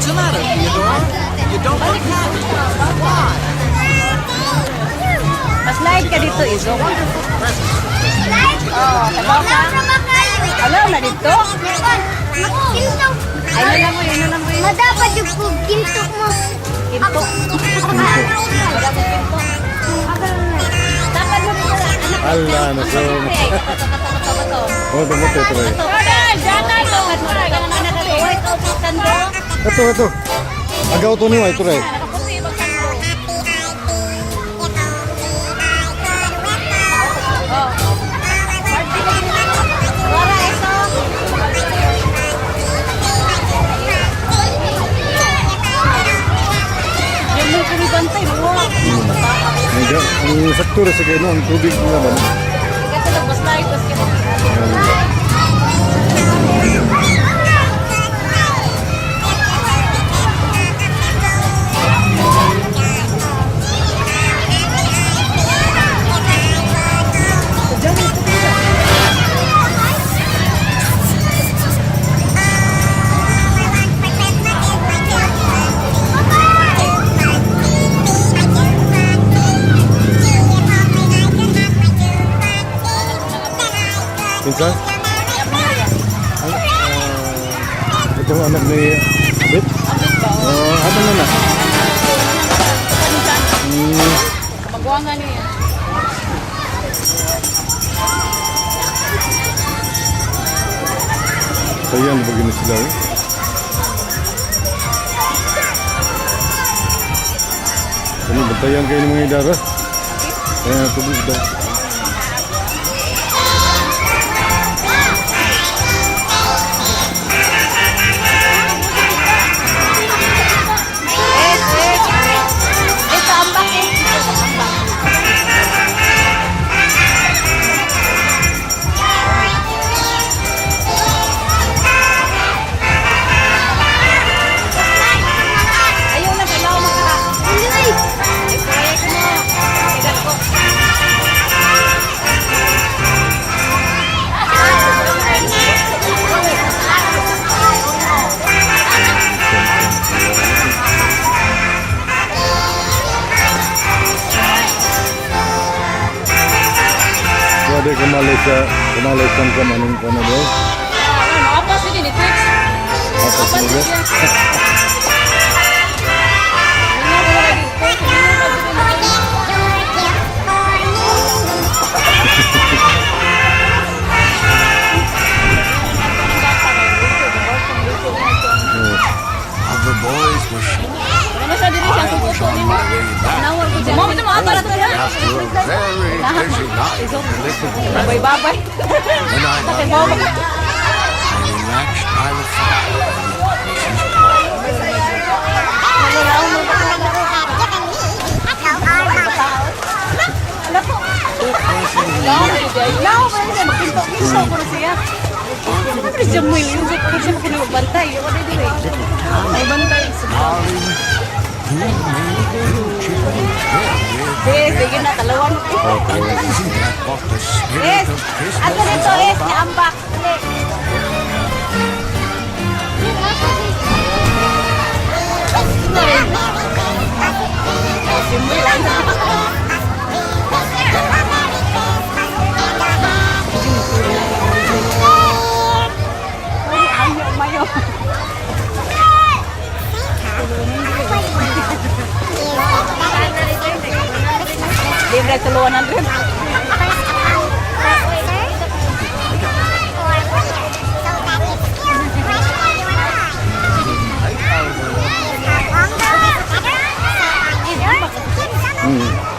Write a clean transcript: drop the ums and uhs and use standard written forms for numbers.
What's the matter, Theodore? You don't look happy. Why? Slide ka dito, Izo. Oh, tabaw ka. Alaw na dito. Ay, nalang mo yun. Madapat yung gintok mo. Kinto. Dapat mo dito lang. Ala, naso. Oh, tungkol ito rin. Ito. Agaw to niyo, ito rin. Ang sakto rin sa kayo, ang tubig naman. Pinsan? Itong anak ni Bit? Ano na? Magwangan niya. Kaya ano ba gina sila eh? Ano, bantayan kayo ng mga idara? Kaya tubig daw. Ada ke Malaysia ke maning kono deh. Apa sih ini tips? Apa sih ini? Other boys were after a very busy night. Babay-babay. When I got home, I relaxed by the fire. Sige na, talawan. Isn't that what the spirit of Christmas Ato is dito, all about? naambak. Mayo. Libre tuluan ng rin. Hmm.